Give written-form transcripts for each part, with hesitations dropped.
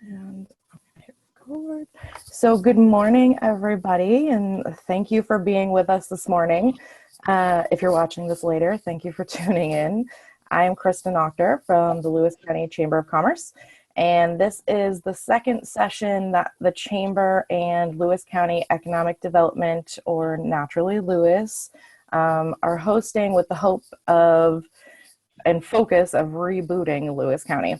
And hit record. So good morning, everybody, and thank you for being with us this morning. If you're watching this later, thank you for tuning in. I'm Kristen Octor from the Lewis County Chamber of Commerce, and this is the second session that the Chamber and Lewis County Economic Development, or naturally Lewis, are hosting with the hope of and focus of rebooting Lewis County.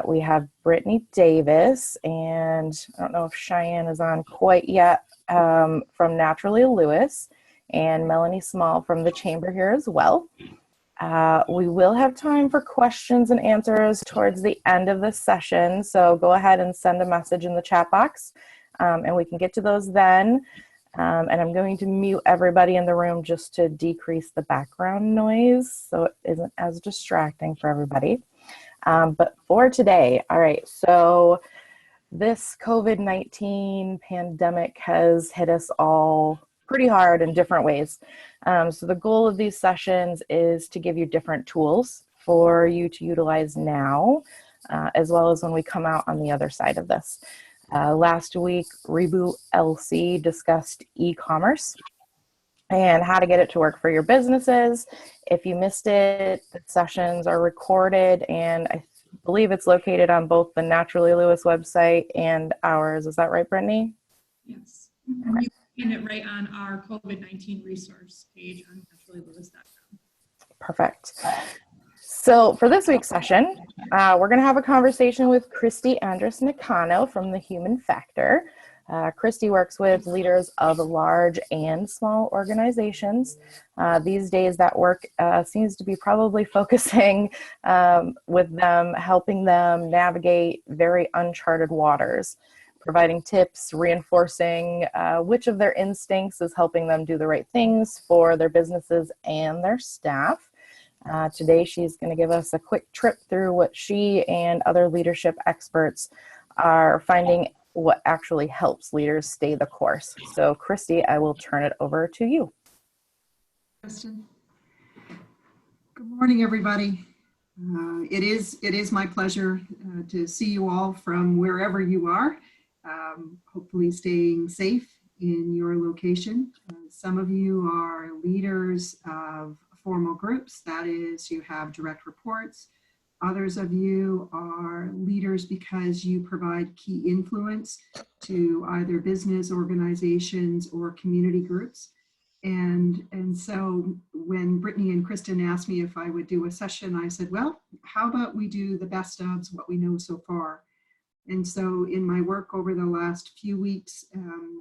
We have Brittany Davis, and I don't know if Cheyenne is on quite yet, from Naturally Lewis, and Melanie Small from the Chamber here as well. We will have time for questions and answers towards the end of this session, so go ahead and send a message in the chat box, and we can get to those then. And I'm going to mute everybody in the room just to decrease the background noise so it isn't as distracting for everybody. But for today, all right, so this COVID-19 pandemic has hit us all pretty hard in different ways. So the goal of these sessions is to give you different tools for you to utilize now, as well as when we come out on the other side of this. Last week, Reboot LC discussed e-commerce and how to get it to work for your businesses. If you missed it, the sessions are recorded, and I believe it's located on both the Naturally Lewis website and ours. Is that right, Brittany? Yes. And you can find it right on our COVID-19 resource page on naturallylewis.com. Perfect. So for this week's session, we're going to have a conversation with Christy Andres-Nicano from the Human Factor. Christy works with leaders of large and small organizations. These days that work seems to be probably focusing with them, helping them navigate very uncharted waters, providing tips, reinforcing which of their instincts is helping them do the right things for their businesses and their staff. Today, she's going to give us a quick trip through what she and other leadership experts are finding what actually helps leaders stay the course. So, Christy, I will turn it over to you. Kristen. Good morning, everybody. It is my pleasure to see you all from wherever you are, hopefully staying safe in your location. Some of you are leaders of formal groups, that is, you have direct reports. Others of you are leaders because you provide key influence to either business organizations or community groups. And so when Brittany and Kristen asked me if I would do a session, I said, well, how about we do the best of what we know so far? And so in my work over the last few weeks,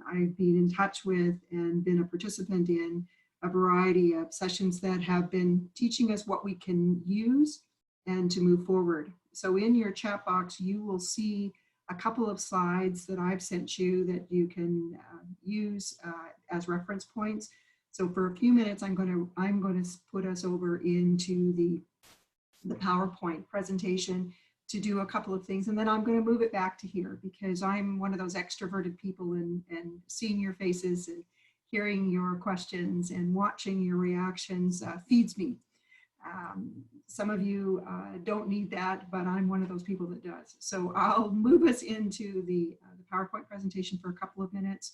I've been in touch with and been a participant in a variety of sessions that have been teaching us what we can use and to move forward. So in your chat box, you will see a couple of slides that I've sent you that you can use as reference points. So for a few minutes, I'm going to put us over into the PowerPoint presentation to do a couple of things, and then I'm going to move it back to here because I'm one of those extroverted people, and seeing your faces and hearing your questions and watching your reactions feeds me. Some of you don't need that, but I'm one of those people that does. So I'll move us into the PowerPoint presentation for a couple of minutes.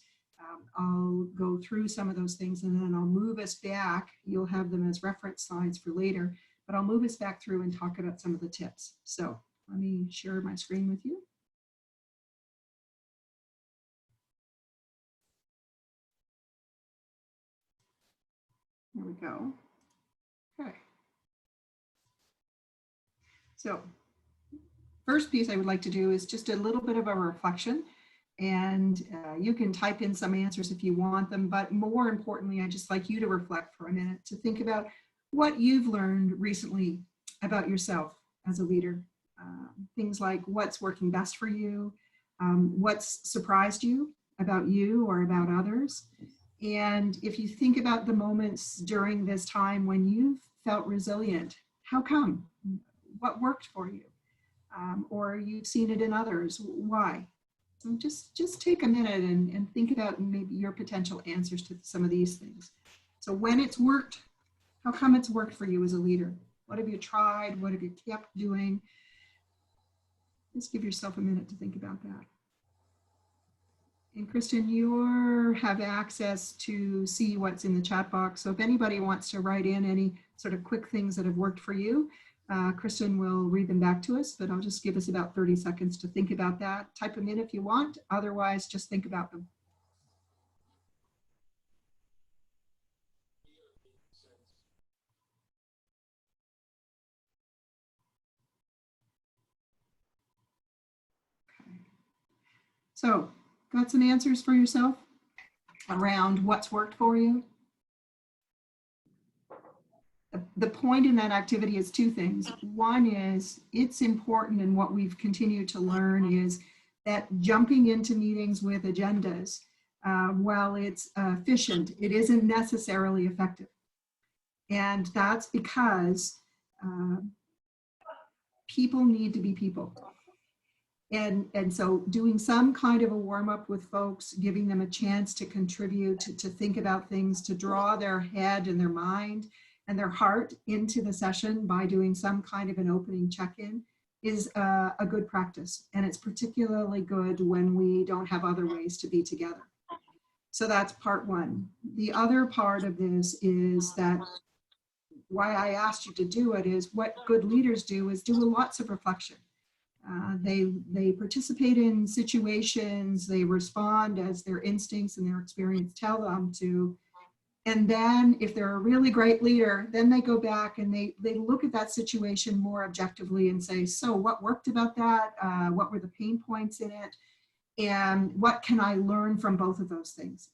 I'll go through some of those things, and then I'll move us back. You'll have them as reference slides for later, but I'll move us back through and talk about some of the tips. So let me share my screen with you. There we go. Okay. So first piece I would like to do is just a little bit of a reflection, and you can type in some answers if you want them, but more importantly, I'd just like you to reflect for a minute, to think about what you've learned recently about yourself as a leader. Things like what's working best for you, what's surprised you about you or about others. And if you think about the moments during this time when you've felt resilient, how come? What worked for you? Or you've seen it in others, why? So just take a minute and think about maybe your potential answers to some of these things. So when it's worked, how come it's worked for you as a leader? What have you tried? What have you kept doing? Just give yourself a minute to think about that. And Kristen, you have access to see what's in the chat box. So if anybody wants to write in any sort of quick things that have worked for you, Kristen will read them back to us, but I'll just give us about 30 seconds to think about that. Type them in if you want. Otherwise, just think about them. So, got some answers for yourself around what's worked for you? The point in that activity is two things. One is it's important, and what we've continued to learn is that jumping into meetings with agendas, while it's efficient, it isn't necessarily effective. And that's because people need to be people. And so doing some kind of a warm up with folks, giving them a chance to contribute, to think about things, to draw their head and their mind and their heart into the session by doing some kind of an opening check-in is a good practice. And it's particularly good when we don't have other ways to be together. So that's part one. The other part of this is that why I asked you to do it is what good leaders do is do lots of reflection. They participate in situations, they respond as their instincts and their experience tell them to. And then if they're a really great leader, then they go back and they look at that situation more objectively and say, so what worked about that? What were the pain points in it? And what can I learn from both of those things?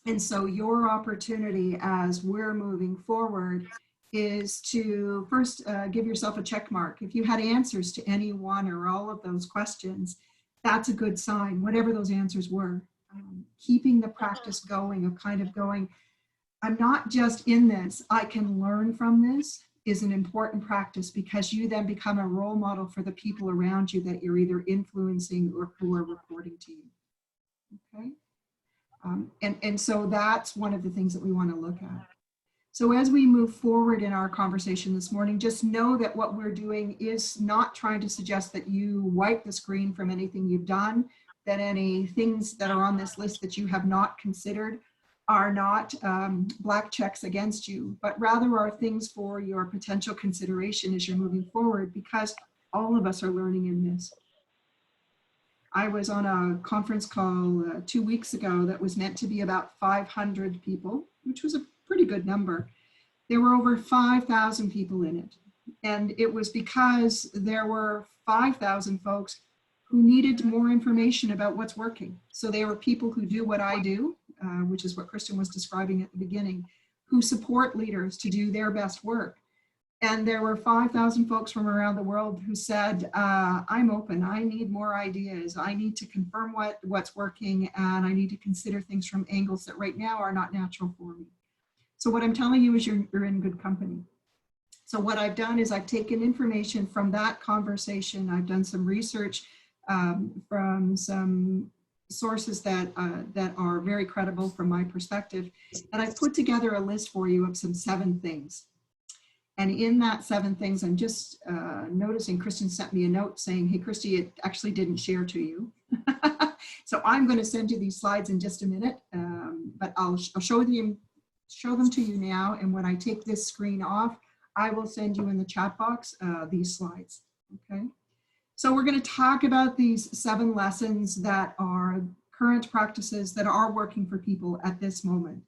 And so your opportunity as we're moving forward is to first give yourself a check mark. If you had answers to any one or all of those questions, that's a good sign, whatever those answers were. Keeping the practice going of kind of going, I'm not just in this, I can learn from this is an important practice because you then become a role model for the people around you that you're either influencing or who are reporting to you, okay? And so that's one of the things that we want to look at. So as we move forward in our conversation this morning, just know that what we're doing is not trying to suggest that you wipe the screen from anything you've done, that any things that are on this list that you have not considered are not black checks against you, but rather are things for your potential consideration as you're moving forward, because all of us are learning in this. I was on a conference call 2 weeks ago that was meant to be about 500 people, which was a pretty good number. There were over 5,000 people in it. And it was because there were 5,000 folks who needed more information about what's working. So they were people who do what I do, which is what Kristen was describing at the beginning, who support leaders to do their best work. And there were 5,000 folks from around the world who said, I'm open, I need more ideas, I need to confirm what's working, and I need to consider things from angles that right now are not natural for me. So what I'm telling you is you're in good company. So what I've done is I've taken information from that conversation, I've done some research from some sources that are very credible from my perspective, and I've put together a list for you of some 7 things. And in that 7 things, I'm just noticing Kristen sent me a note saying, hey, Christy, it actually didn't share to you. So I'm going to send you these slides in just a minute, but I'll show them to you now. And when I take this screen off, I will send you in the chat box these slides, okay? So we're going to talk about these 7 lessons that are current practices that are working for people at this moment.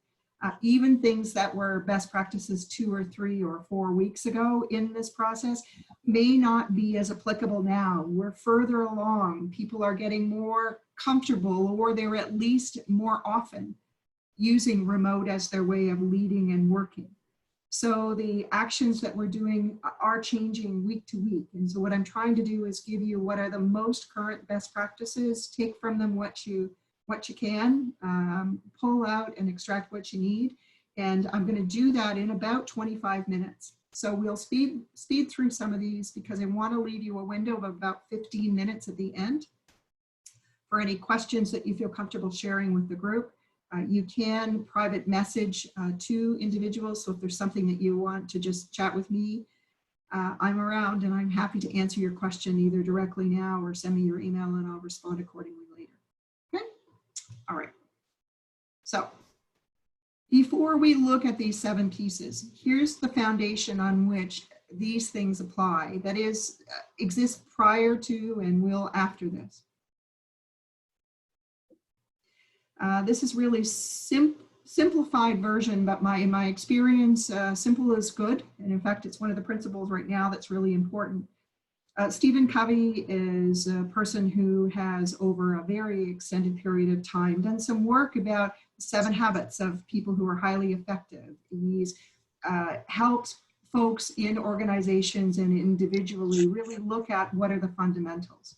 Even things that were best practices 2 or 3 or 4 weeks ago in this process may not be as applicable now. We're further along. People are getting more comfortable, or they're at least more often using remote as their way of leading and working. So the actions that we're doing are changing week to week. And so what I'm trying to do is give you what are the most current best practices, take from them what you can, pull out and extract what you need. And I'm going to do that in about 25 minutes. So we'll speed through some of these because I want to leave you a window of about 15 minutes at the end for any questions that you feel comfortable sharing with the group. You can private message to individuals. So if there's something that you want to just chat with me I'm around and I'm happy to answer your question either directly now or send me your email and I'll respond accordingly later. Okay? All right. So before we look at these 7 pieces, here's the foundation on which these things apply, that is, exist prior to and will after this. This is really simplified version, but in my experience, simple is good. And in fact, it's one of the principles right now that's really important. Stephen Covey is a person who has, over a very extended period of time, done some work about 7 habits of people who are highly effective. He's helped folks in organizations and individually really look at what are the fundamentals.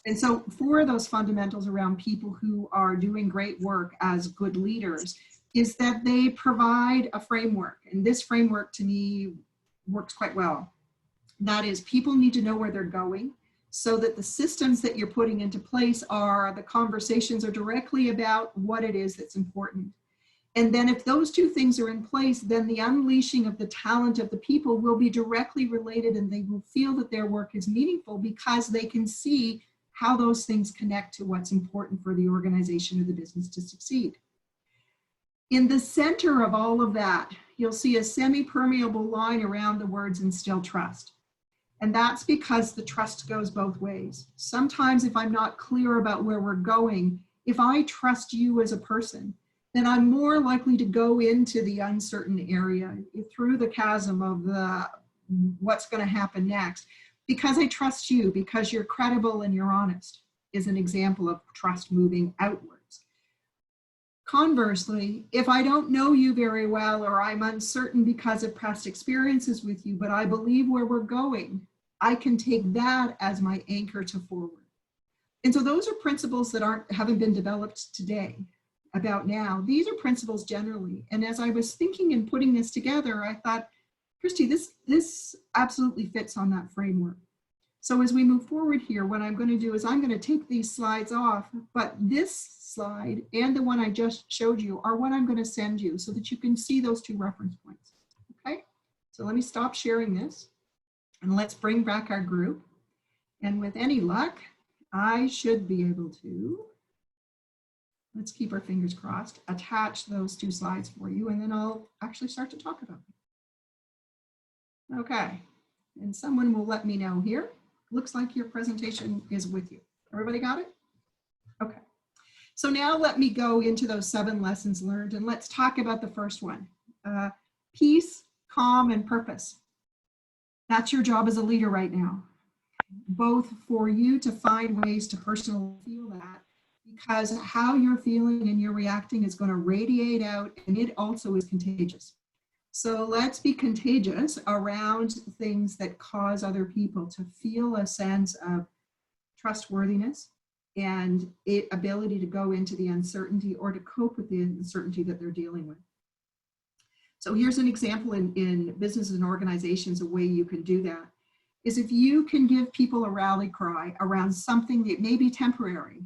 And so for those fundamentals around people who are doing great work as good leaders is that they provide a framework. And this framework to me works quite well. That is, people need to know where they're going so that the systems that you're putting into place the conversations are directly about what it is that's important. And then if those 2 things are in place, then the unleashing of the talent of the people will be directly related and they will feel that their work is meaningful because they can see how those things connect to what's important for the organization or the business to succeed. In the center of all of that, you'll see a semi-permeable line around the words instill trust. And that's because the trust goes both ways. Sometimes if I'm not clear about where we're going, if I trust you as a person, then I'm more likely to go into the uncertain area through the chasm of what's going to happen next, because I trust you, because you're credible and you're honest, is an example of trust moving outwards. Conversely, if I don't know you very well, or I'm uncertain because of past experiences with you, but I believe where we're going, I can take that as my anchor to forward. And so those are principles that haven't been developed today about now. These are principles generally. And as I was thinking and putting this together, I thought, Christy, this absolutely fits on that framework. So as we move forward here, what I'm going to do is I'm going to take these slides off, but this slide and the one I just showed you are what I'm going to send you so that you can see those 2 reference points. Okay, so let me stop sharing this and let's bring back our group. And with any luck, I should be able to, let's keep our fingers crossed, attach those 2 slides for you, and then I'll actually start to talk about them. Okay, and someone will let me know here. Looks like your presentation is with you. Everybody got it? Okay. So now let me go into those 7 lessons learned and let's talk about the first one. Peace, calm, and purpose. That's your job as a leader right now. Both for you to find ways to personally feel that, because how you're feeling and you're reacting is going to radiate out, and it also is contagious. So let's be contagious around things that cause other people to feel a sense of trustworthiness and ability to go into the uncertainty or to cope with the uncertainty that they're dealing with. So here's an example in businesses and organizations, a way you can do that is if you can give people a rally cry around something that may be temporary,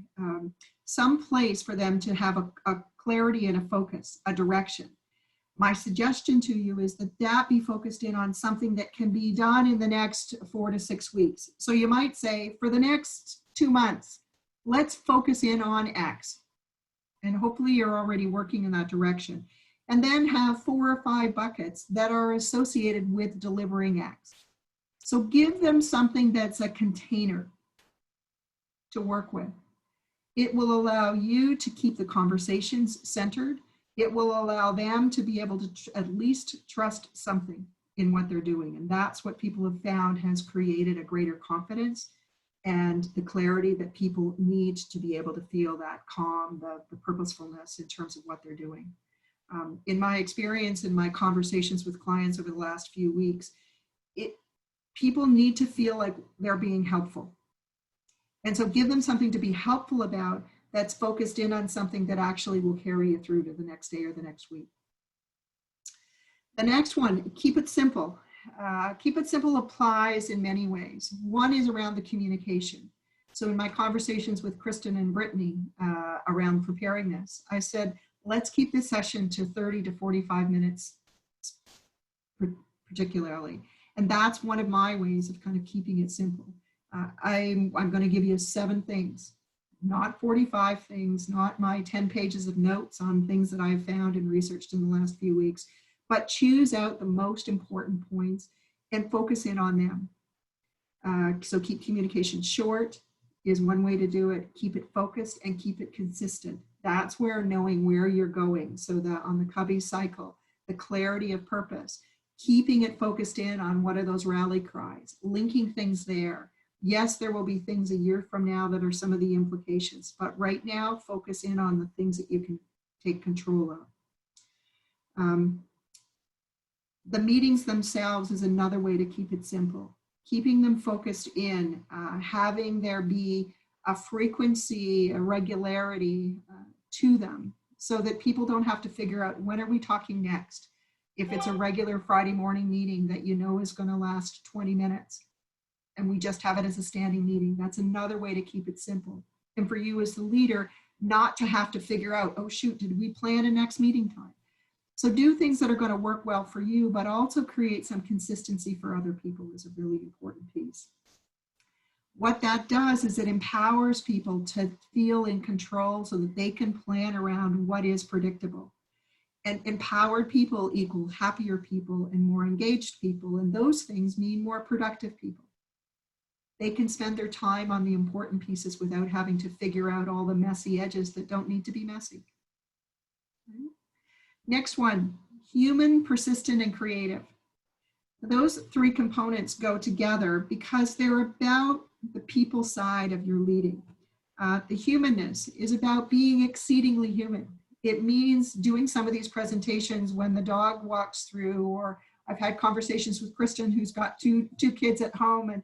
some place for them to have a clarity and a focus, a direction. My suggestion to you is that be focused in on something that can be done in the next 4 to 6 weeks. So you might say, for the next 2 months, let's focus in on X. And hopefully you're already working in that direction. And then have 4 or 5 buckets that are associated with delivering X. So give them something that's a container to work with. It will allow you to keep the conversations centered. It will allow them to be able to at least trust something in what they're doing. And that's what people have found has created a greater confidence and the clarity that people need to be able to feel that calm, the purposefulness in terms of what they're doing. In my experience, in my conversations with clients over the last few weeks, people need to feel like they're being helpful. And so give them something to be helpful about that's focused in on something that actually will carry you through to the next day or the next week. The next one, keep it simple. Keep it simple applies in many ways. One is around the communication. So in my conversations with Kristen and Brittany around preparing this, I said, let's keep this session to 30 to 45 minutes particularly. And that's one of my ways of kind of keeping it simple. I'm going to give you 7 things, not 45 things, not my 10 pages of notes on things that I've found and researched in the last few weeks, but choose out the most important points and focus in on them. So keep communication short is one way to do it. Keep it focused and keep it consistent. That's where knowing where you're going. So that on the Covey cycle, the clarity of purpose, keeping it focused in on what are those rally cries, linking things there. Yes, there will be things a year from now that are some of the implications, but right now, focus in on the things that you can take control of. The meetings themselves is another way to keep it simple. Keeping them focused in, having there be a frequency, a regularity to them so that people don't have to figure out when are we talking next. If it's a regular Friday morning meeting that you know is going to last 20 minutes and we just have it as a standing meeting, that's another way to keep it simple. And for you as the leader, not to have to figure out, oh shoot, did we plan a next meeting time? So do things that are going to work well for you, but also create some consistency for other people is a really important piece. What that does is it empowers people to feel in control so that they can plan around what is predictable. And empowered people equal happier people and more engaged people. And those things mean more productive people. They can spend their time on the important pieces without having to figure out all the messy edges that don't need to be messy. Next one, human, persistent, and creative. Those 3 components go together because they're about the people side of your leading. The humanness is about being exceedingly human. It means doing some of these presentations when the dog walks through, or I've had conversations with Kristen, who's got two kids at home, and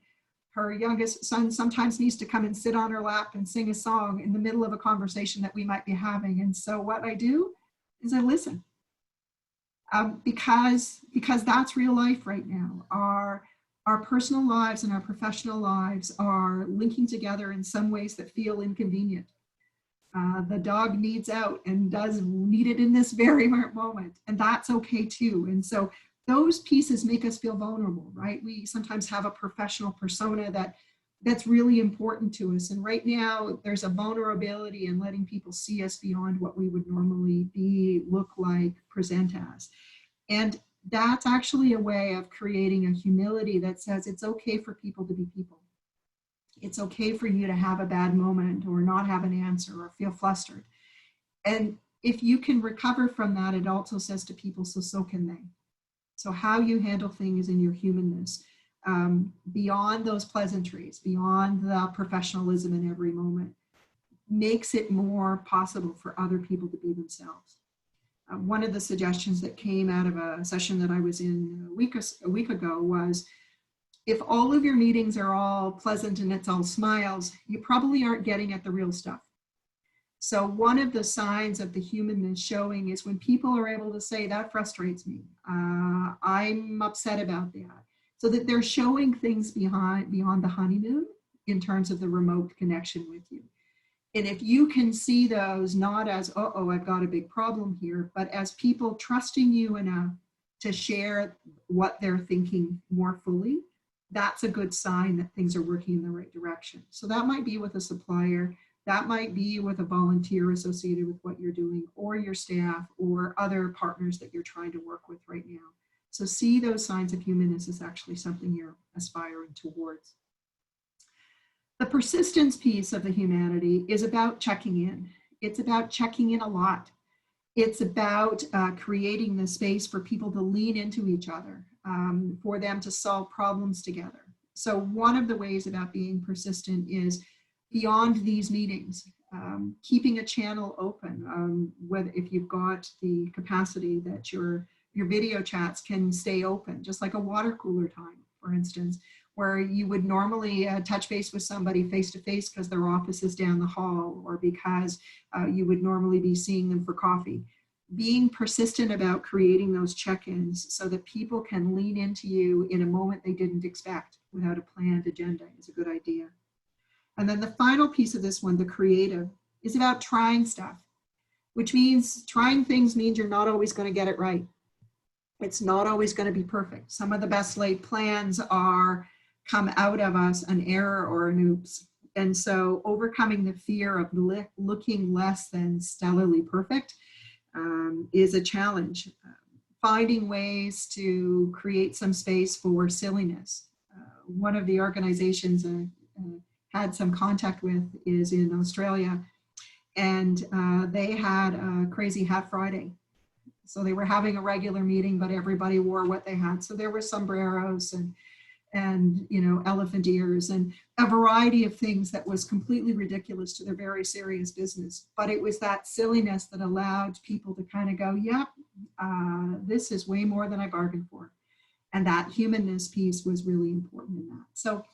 her youngest son sometimes needs to come and sit on her lap and sing a song in the middle of a conversation that we might be having. And so what I do is I listen. Because that's real life right now. Our personal lives and our professional lives are linking together in some ways that feel inconvenient. The dog needs out and does need it in this very moment, and that's okay too. And so those pieces make us feel vulnerable, right? We sometimes have a professional persona that's really important to us. And right now there's a vulnerability in letting people see us beyond what we would normally be, look like, present as. And that's actually a way of creating a humility that says it's okay for people to be people. It's okay for you to have a bad moment or not have an answer or feel flustered. And if you can recover from that, it also says to people, so can they. So how you handle things in your humanness, beyond those pleasantries, beyond the professionalism in every moment, makes it more possible for other people to be themselves. One of the suggestions that came out of a session that I was in a week ago was, if all of your meetings are all pleasant and it's all smiles, you probably aren't getting at the real stuff. So one of the signs of the humanness showing is when people are able to say, that frustrates me, I'm upset about that. So that they're showing things beyond the honeymoon in terms of the remote connection with you. And if you can see those not as, uh-oh, I've got a big problem here, but as people trusting you enough to share what they're thinking more fully, that's a good sign that things are working in the right direction. So that might be with a supplier, that might be with a volunteer associated with what you're doing, or your staff, or other partners that you're trying to work with right now. So see those signs of humanness is actually something you're aspiring towards. The persistence piece of the humanity is about checking in. It's about checking in a lot. It's about creating the space for people to lean into each other, for them to solve problems together. So one of the ways about being persistent is beyond these meetings, keeping a channel open, whether if you've got the capacity that your video chats can stay open, just like a water cooler time, for instance, where you would normally touch base with somebody face-to-face because their office is down the hall, or because you would normally be seeing them for coffee. Being persistent about creating those check-ins so that people can lean into you in a moment they didn't expect without a planned agenda is a good idea. And then the final piece of this one, the creative, is about trying stuff, which means trying things means you're not always going to get it right. It's not always going to be perfect. Some of the best laid plans come out of us an error or an oops. And so overcoming the fear of looking less than stellarly perfect is a challenge. Finding ways to create some space for silliness. One of the organizations I had some contact with is in Australia, and they had a Crazy Hat Friday. So they were having a regular meeting, but everybody wore what they had. So there were sombreros and elephant ears and a variety of things that was completely ridiculous to their very serious business. But it was that silliness that allowed people to kind of go, yep, this is way more than I bargained for. And that humanness piece was really important in that. So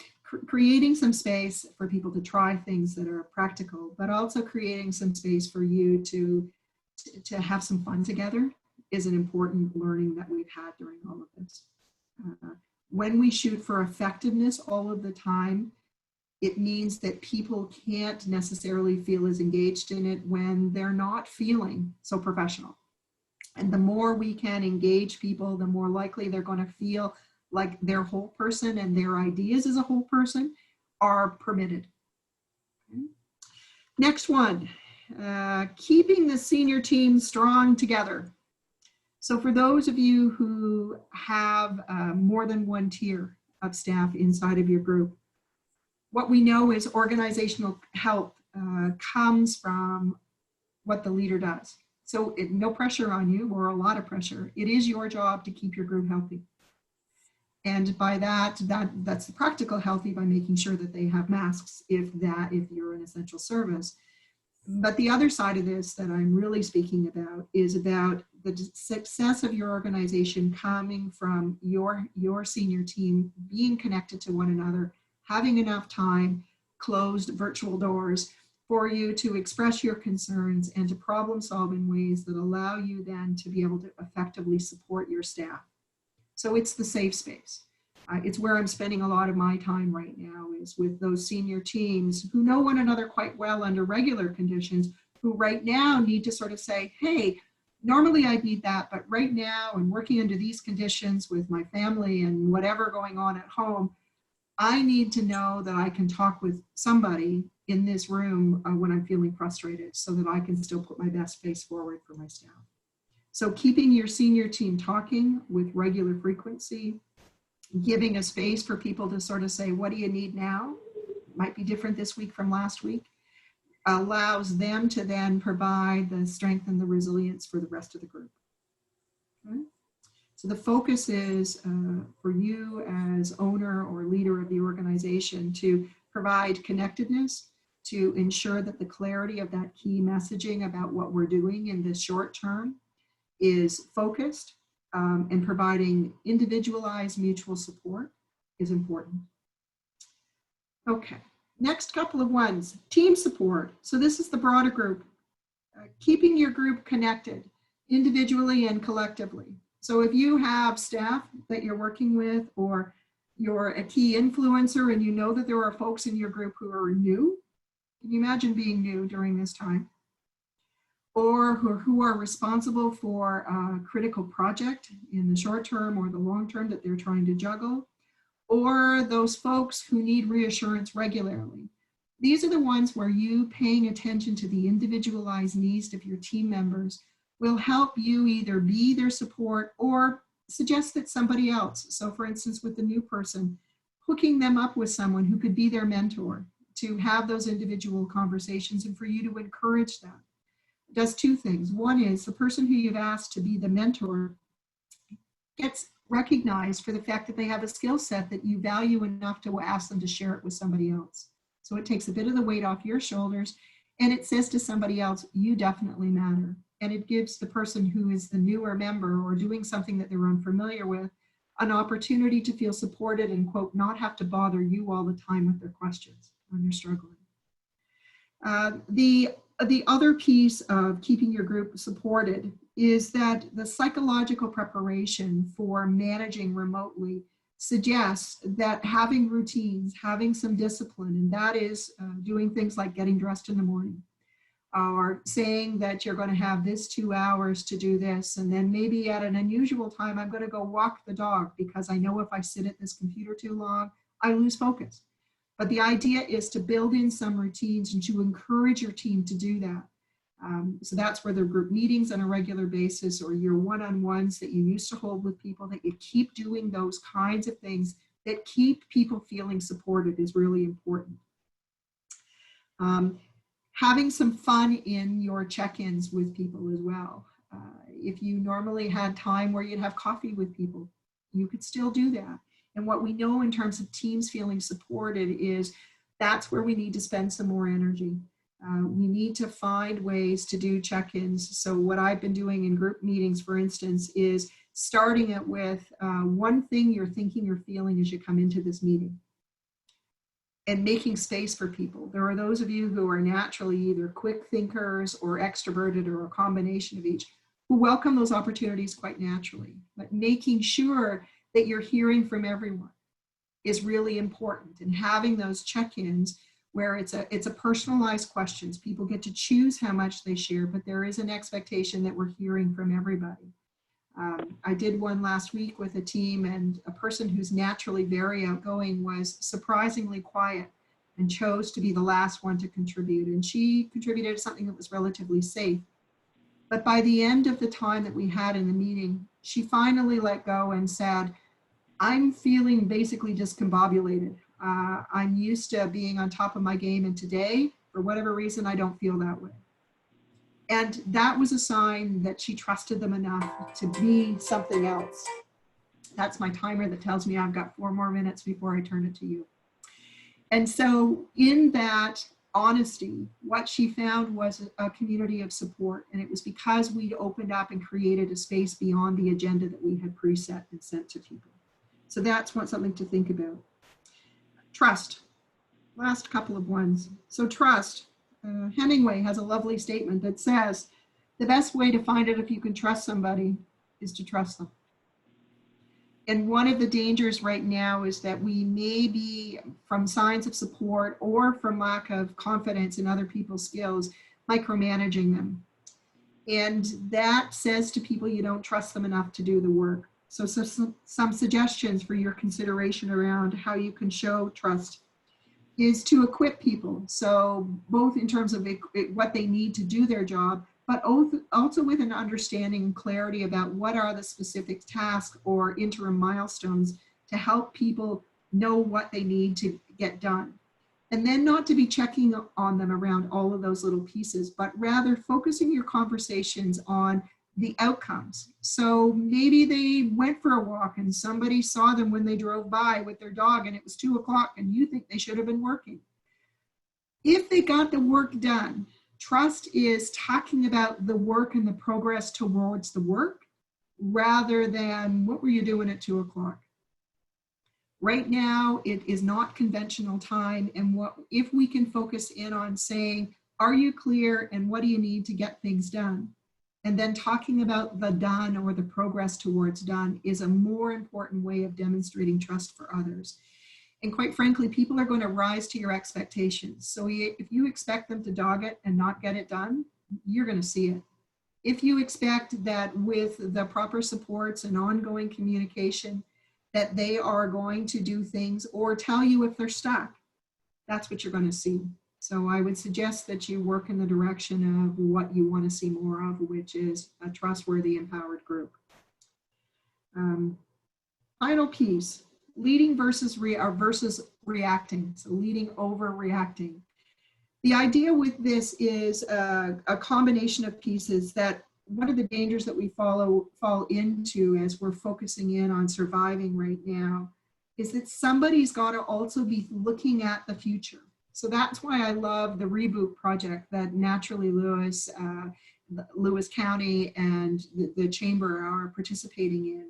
creating some space for people to try things that are practical, but also creating some space for you to have some fun together is an important learning that we've had during all of this. When we shoot for effectiveness all of the time, it means that people can't necessarily feel as engaged in it when they're not feeling so professional. And the more we can engage people, the more likely they're going to feel like their whole person and their ideas as a whole person are permitted. Okay. Next one, keeping the senior team strong together. So for those of you who have more than one tier of staff inside of your group, what we know is organizational health comes from what the leader does. So no pressure on you, or a lot of pressure. It is your job to keep your group healthy. And by that's the practical healthy by making sure that they have masks if you're an essential service. But the other side of this that I'm really speaking about is about the success of your organization coming from your senior team being connected to one another, having enough time, closed virtual doors for you to express your concerns and to problem solve in ways that allow you then to be able to effectively support your staff. So it's the safe space. It's where I'm spending a lot of my time right now, is with those senior teams who know one another quite well under regular conditions, who right now need to sort of say, hey, normally I need that, but right now I'm working under these conditions with my family and whatever going on at home. I need to know that I can talk with somebody in this room when I'm feeling frustrated, so that I can still put my best face forward for my staff. So keeping your senior team talking with regular frequency, giving a space for people to sort of say, what do you need now? Might be different this week from last week, allows them to then provide the strength and the resilience for the rest of the group. Okay? So the focus is for you as owner or leader of the organization to provide connectedness, to ensure that the clarity of that key messaging about what we're doing in the short term is focused, and providing individualized mutual support is important. Okay, next couple of ones, team support. So this is the broader group, keeping your group connected individually and collectively. So if you have staff that you're working with, or you're a key influencer and you know that there are folks in your group who are new, can you imagine being new during this time? Or who are responsible for a critical project in the short term or the long term that they're trying to juggle, or those folks who need reassurance regularly. These are the ones where you paying attention to the individualized needs of your team members will help you either be their support or suggest that somebody else. So for instance, with the new person, hooking them up with someone who could be their mentor to have those individual conversations and for you to encourage them. Does two things. One is the person who you've asked to be the mentor gets recognized for the fact that they have a skill set that you value enough to ask them to share it with somebody else. So it takes a bit of the weight off your shoulders, and it says to somebody else, you definitely matter. And it gives the person who is the newer member or doing something that they're unfamiliar with an opportunity to feel supported and, quote, not have to bother you all the time with their questions when they're struggling. The other piece of keeping your group supported is that the psychological preparation for managing remotely suggests that having routines, having some discipline, and that is doing things like getting dressed in the morning, or saying that you're going to have this 2 hours to do this, and then maybe at an unusual time, I'm going to go walk the dog because I know if I sit at this computer too long, I lose focus. But the idea is to build in some routines and to encourage your team to do that. So that's where the group meetings on a regular basis or your one-on-ones that you used to hold with people, that you keep doing those kinds of things that keep people feeling supported is really important. Having some fun in your check-ins with people as well. If you normally had time where you'd have coffee with people, you could still do that. And what we know in terms of teams feeling supported is that's where we need to spend some more energy. We need to find ways to do check-ins. So what I've been doing in group meetings, for instance, is starting it with one thing you're thinking or feeling as you come into this meeting, and making space for people. There are those of you who are naturally either quick thinkers or extroverted or a combination of each, who welcome those opportunities quite naturally. But making sure that you're hearing from everyone is really important, and having those check-ins where it's a personalized questions. People get to choose how much they share, but there is an expectation that we're hearing from everybody. I did one last week with a team, and a person who's naturally very outgoing was surprisingly quiet and chose to be the last one to contribute. And she contributed something that was relatively safe. But by the end of the time that we had in the meeting, she finally let go and said, I'm feeling basically discombobulated. I'm used to being on top of my game, and today, for whatever reason, I don't feel that way. And that was a sign that she trusted them enough to be something else. That's my timer that tells me I've got 4 more minutes before I turn it to you. And so in that honesty, what she found was a community of support. And it was because we'd opened up and created a space beyond the agenda that we had preset and sent to people. So that's something to think about. Trust. Last couple of ones. So trust. Hemingway has a lovely statement that says, the best way to find out if you can trust somebody is to trust them. And one of the dangers right now is that we may be, from signs of support or from lack of confidence in other people's skills, micromanaging them. And that says to people you don't trust them enough to do the work. So some suggestions for your consideration around how you can show trust is to equip people. So both in terms of what they need to do their job, but also with an understanding and clarity about what are the specific tasks or interim milestones to help people know what they need to get done. And then not to be checking on them around all of those little pieces, but rather focusing your conversations on the outcomes. So maybe they went for a walk and somebody saw them when they drove by with their dog and it was 2 o'clock and you think they should have been working. If they got the work done, trust is talking about the work and the progress towards the work rather than what were you doing at 2 o'clock. Right now, it is not conventional time. And if we can focus in on saying, are you clear and what do you need to get things done? And then talking about the done or the progress towards done is a more important way of demonstrating trust for others. And quite frankly, people are going to rise to your expectations. So if you expect them to dog it and not get it done, you're going to see it. If you expect that with the proper supports and ongoing communication, that they are going to do things or tell you if they're stuck, that's what you're going to see. So I would suggest that you work in the direction of what you want to see more of, which is a trustworthy, empowered group. Final piece, leading versus reacting. So leading over reacting. The idea with this is a combination of pieces that one of the dangers that we fall into as we're focusing in on surviving right now is that somebody's got to also be looking at the future. So that's why I love the Reboot project that Naturally Lewis County and the Chamber are participating in.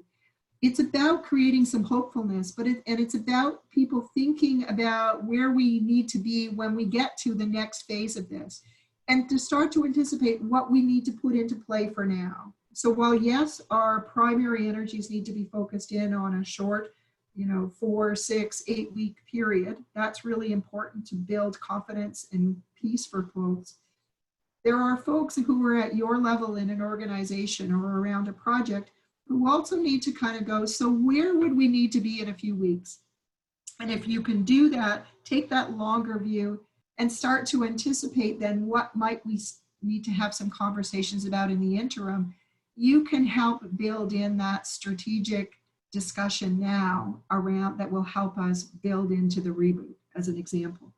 It's about creating some hopefulness, but it's about people thinking about where we need to be when we get to the next phase of this, and to start to anticipate what we need to put into play for now. So while yes, our primary energies need to be focused in on a short, 4, 6, 8 week period, that's really important to build confidence and peace for folks. There are folks who are at your level in an organization or around a project who also need to kind of go, so where would we need to be in a few weeks? And if you can do that, take that longer view and start to anticipate then what might we need to have some conversations about in the interim, you can help build in that strategic discussion now around that will help us build into the reboot, as an example.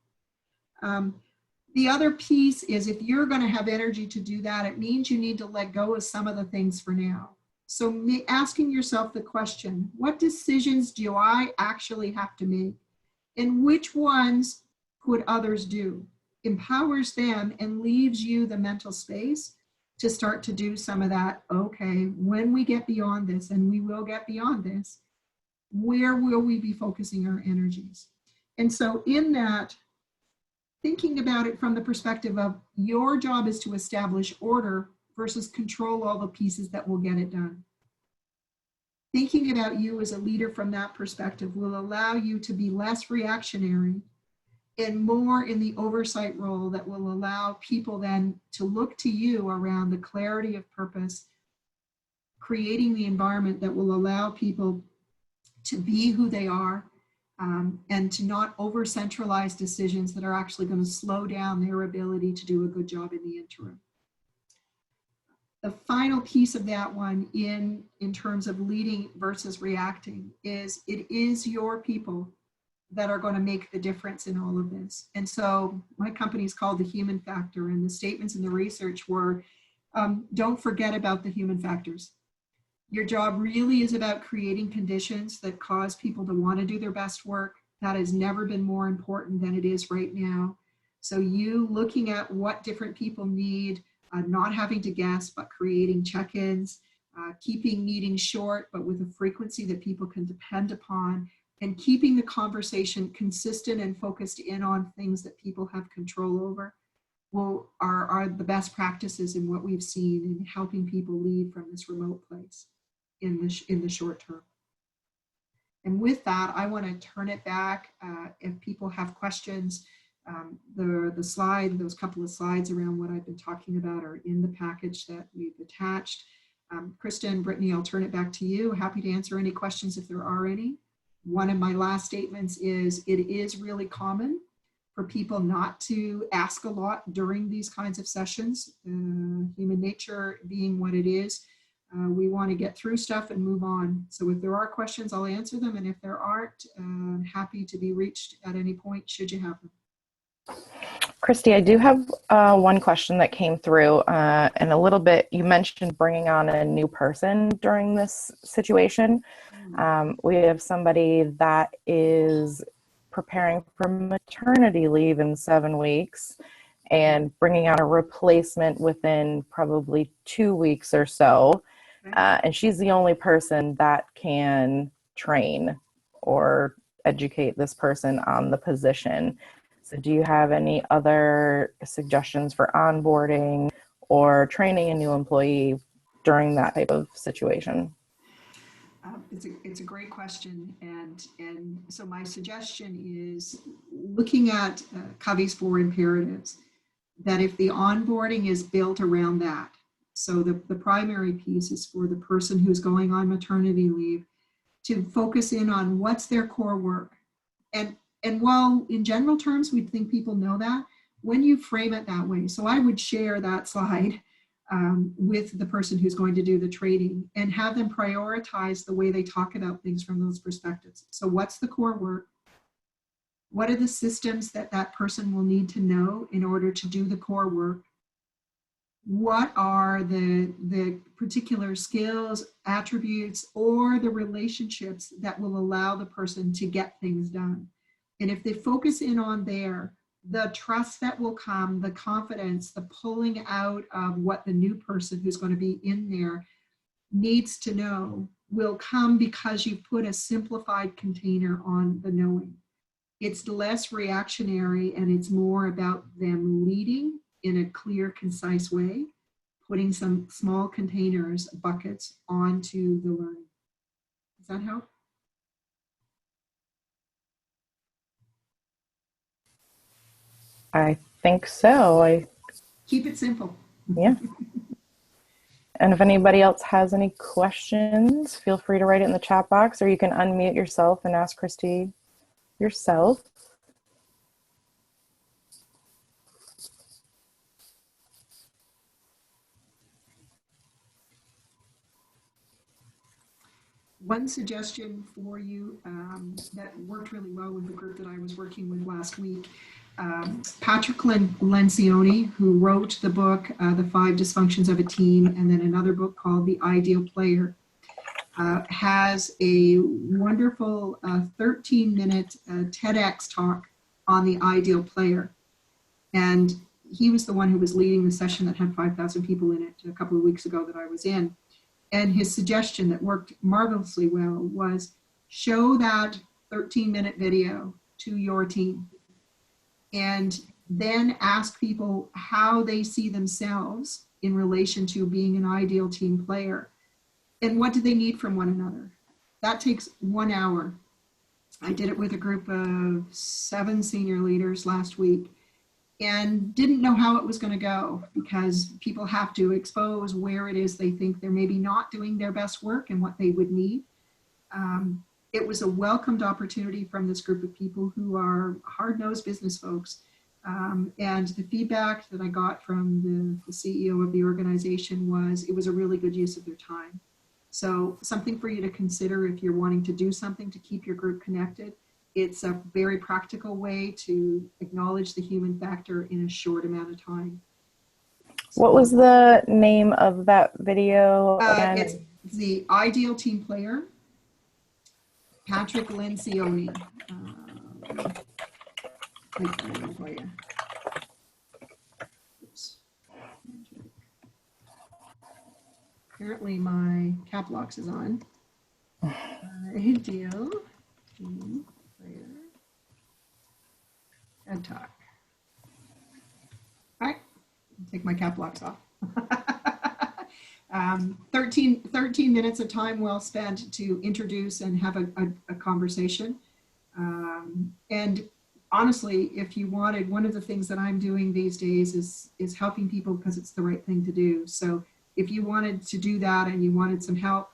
The other piece is if you're going to have energy to do that, it means you need to let go of some of the things for now. So asking yourself the question, what decisions do I actually have to make? And which ones could others do? Empowers them and leaves you the mental space to start to do some of that. Okay, when we get beyond this, and we will get beyond this, where will we be focusing our energies? And so in that, thinking about it from the perspective of your job is to establish order versus control all the pieces that will get it done. Thinking about you as a leader from that perspective will allow you to be less reactionary and more in the oversight role that will allow people then to look to you around the clarity of purpose, creating the environment that will allow people to be who they are, and to not over-centralize decisions that are actually going to slow down their ability to do a good job in the interim. The final piece of that one in terms of leading versus reacting is it is your people that are going to make the difference in all of this. And so my company is called the human factor, and the statements in the research were, don't forget about the human factors. Your job really is about creating conditions that cause people to want to do their best work. That has never been more important than it is right now. So you looking at what different people need, not having to guess, but creating check-ins, keeping meetings short, but with a frequency that people can depend upon, and keeping the conversation consistent and focused in on things that people have control over are the best practices in what we've seen in helping people lead from this remote place in the short term. And with that, I want to turn it back. If people have questions, the slide, those couple of slides around what I've been talking about are in the package that we've attached. Krista and Brittany, I'll turn it back to you. Happy to answer any questions if there are any. One of my last statements is it is really common for people not to ask a lot during these kinds of sessions. Human nature being what it is, we want to get through stuff and move on. So if there are questions, I'll answer them. And if there aren't, happy to be reached at any point should you have them. Christy, I do have one question that came through, and a little bit, you mentioned bringing on a new person during this situation. We have somebody that is preparing for maternity leave in 7 weeks and bringing out a replacement within probably 2 weeks or so. And she's the only person that can train or educate this person on the position. So do you have any other suggestions for onboarding or training a new employee during that type of situation? It's a great question. And so my suggestion is looking at Covey's 4 imperatives, that if the onboarding is built around that, so the primary piece is for the person who's going on maternity leave to focus in on what's their core work. And while in general terms, we'd think people know that, when you frame it that way, so I would share that slide with the person who's going to do the training and have them prioritize the way they talk about things from those perspectives. So what's the core work? What are the systems that that person will need to know in order to do the core work? What are the particular skills, attributes, or the relationships that will allow the person to get things done? And if they focus in on there, the trust that will come, the confidence, the pulling out of what the new person who's going to be in there needs to know will come because you put a simplified container on the knowing. It's less reactionary and it's more about them leading in a clear, concise way, putting some small containers, buckets onto the learning. Does that help? I think so. Keep it simple. Yeah. And if anybody else has any questions, feel free to write it in the chat box, or you can unmute yourself and ask Christy yourself. One suggestion for you that worked really well with the group that I was working with last week, Patrick Lencioni, who wrote the book, The 5 Dysfunctions of a Team, and then another book called The Ideal Player, has a wonderful 13-minute TEDx talk on the ideal player. And he was the one who was leading the session that had 5,000 people in it a couple of weeks ago that I was in. And his suggestion that worked marvelously well was show that 13-minute video to your team and then ask people how they see themselves in relation to being an ideal team player and what do they need from one another. That takes 1 hour. I did it with a group of 7 senior leaders last week and didn't know how it was going to go because people have to expose where it is they think they're maybe not doing their best work and what they would need. It was a welcomed opportunity from this group of people who are hard-nosed business folks. And the feedback that I got from the CEO of the organization was it was a really good use of their time. So something for you to consider if you're wanting to do something to keep your group connected. It's a very practical way to acknowledge the human factor in a short amount of time. What was the name of that video again? It's The Ideal Team Player, Patrick Lencioni. For you. Oops. Apparently my cap locks is on. Ideal Team Player. And talk. All right, take my cap locks off. 13 minutes of time well spent to introduce and have a conversation. And honestly, if you wanted, one of the things that I'm doing these days is helping people because it's the right thing to do. So if you wanted to do that and you wanted some help,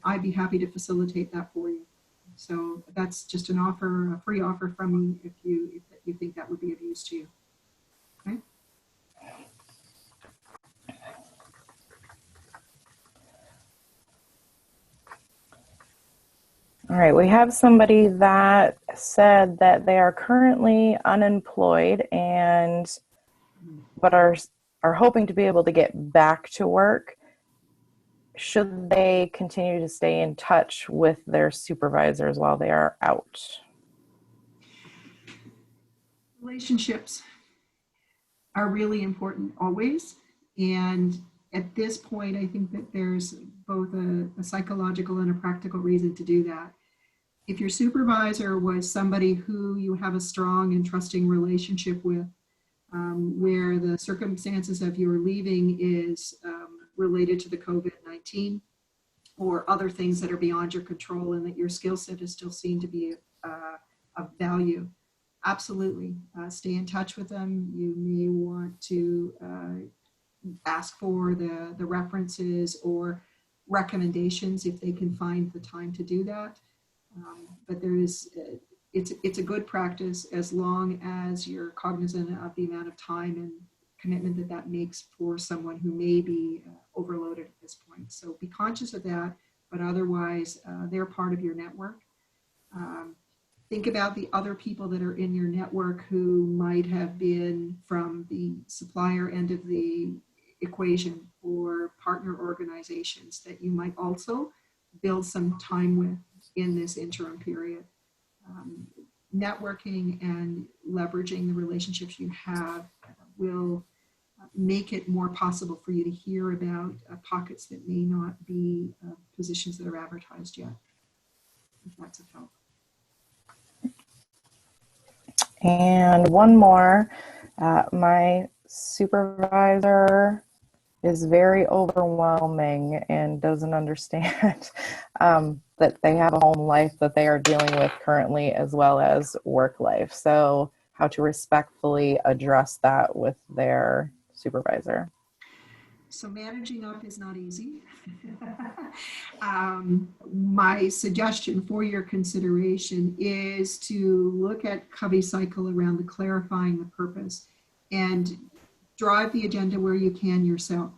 I'd be happy to facilitate that for you. So that's just an offer, a free offer from me if you think that would be of use to you. Okay. All right, we have somebody that said that they are currently unemployed but are hoping to be able to get back to work. Should they continue to stay in touch with their supervisors while they are out? Relationships are really important always. And at this point, I think that there's both a psychological and a practical reason to do that. If your supervisor was somebody who you have a strong and trusting relationship with, where the circumstances of your leaving is related to the COVID-19 or other things that are beyond your control and that your skill set is still seen to be of value, absolutely stay in touch with them. You may want to ask for the references or recommendations if they can find the time to do that. But there is, it's a good practice as long as you're cognizant of the amount of time and commitment that makes for someone who may be overloaded at this point. So be conscious of that, but otherwise they're part of your network. Think about the other people that are in your network who might have been from the supplier end of the equation or partner organizations that you might also build some time with in this interim period. Networking and leveraging the relationships you have will make it more possible for you to hear about pockets that may not be positions that are advertised yet, if that's of help. And one more, my supervisor is very overwhelming and doesn't understand that they have a home life that they are dealing with currently as well as work life. So how to respectfully address that with their supervisor? So managing up is not easy. My suggestion for your consideration is to look at Covey cycle around the clarifying the purpose and drive the agenda where you can yourself.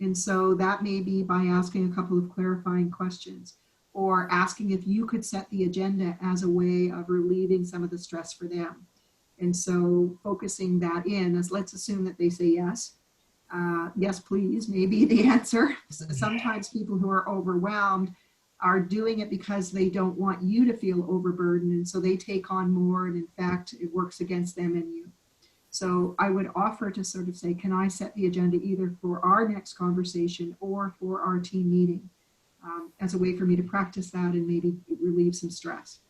And so that may be by asking a couple of clarifying questions or asking if you could set the agenda as a way of relieving some of the stress for them. And so focusing that in as, let's assume that they say yes. Yes, please, maybe the answer. Sometimes people who are overwhelmed are doing it because they don't want you to feel overburdened. And so they take on more. And in fact, it works against them and you. So I would offer to sort of say, can I set the agenda either for our next conversation or for our team meeting as a way for me to practice that and maybe relieve some stress.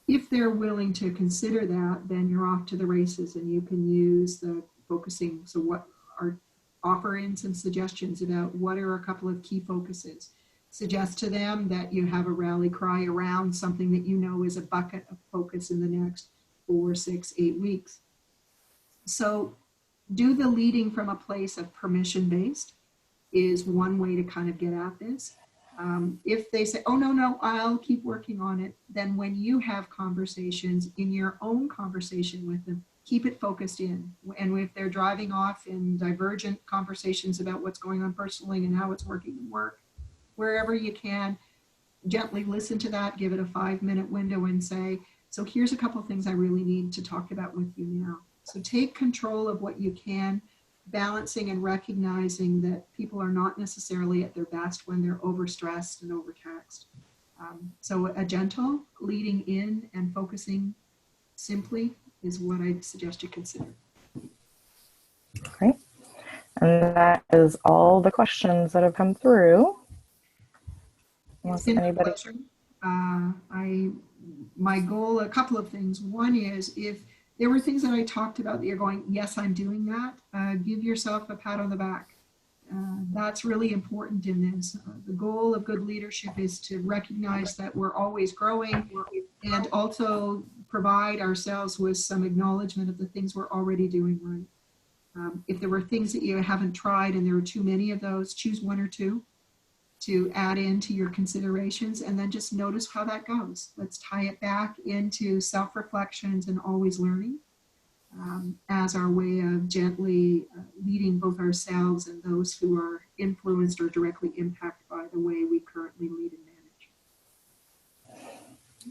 If they're willing to consider that, then you're off to the races and you can use the focusing. So what are offer in some suggestions about what are a couple of key focuses. Suggest to them that you have a rally cry around something that you know is a bucket of focus in the next 4, 6, 8 weeks. So do the leading from a place of permission-based is one way to kind of get at this. If they say, oh, no, I'll keep working on it, then when you have conversations in your own conversation with them, keep it focused in. And if they're driving off in divergent conversations about what's going on personally and how it's working in work, wherever you can, gently listen to that, give it a 5-minute window and say, so here's a couple of things I really need to talk about with you now. So take control of what you can, balancing and recognizing that people are not necessarily at their best when they're overstressed and overtaxed. So a gentle leading in and focusing simply is what I'd suggest you consider. Great. And that is all the questions that have come through. Unless anybody... My goal, a couple of things. One is if there were things that I talked about that you're going, yes, I'm doing that, give yourself a pat on the back. That's really important in this. The goal of good leadership is to recognize that we're always growing and also provide ourselves with some acknowledgement of the things we're already doing right. If there were things that you haven't tried and there are too many of those, choose 1 or 2 to add into your considerations and then just notice how that goes. Let's tie it back into self-reflections and always learning as our way of gently leading both ourselves and those who are influenced or directly impacted by the way we currently lead and manage.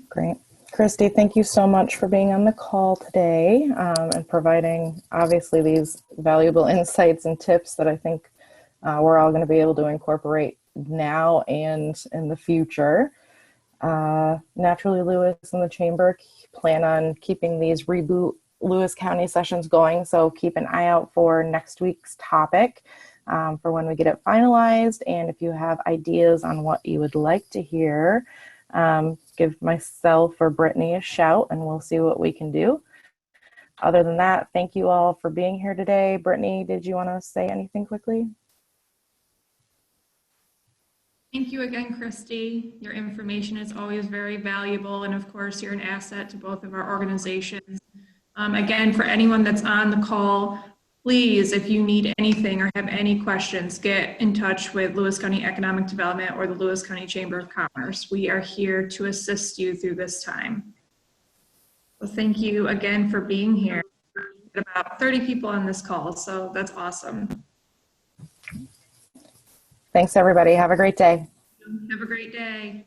Great. Christy, thank you so much for being on the call today and providing obviously these valuable insights and tips that I think we're all going to be able to incorporate now and in the future. Naturally, Lewis and the Chamber plan on keeping these Reboot Lewis County sessions going, so keep an eye out for next week's topic for when we get it finalized. And if you have ideas on what you would like to hear, give myself or Brittany a shout and we'll see what we can do. Other than that, thank you all for being here today. Brittany, did you want to say anything quickly? Thank you again, Christy. Your information is always very valuable. And of course, you're an asset to both of our organizations. Again, for anyone that's on the call, please, if you need anything or have any questions, get in touch with Lewis County Economic Development or the Lewis County Chamber of Commerce. We are here to assist you through this time. So thank you again for being here. About 30 people on this call, so that's awesome. Thanks, everybody. Have a great day. Have a great day.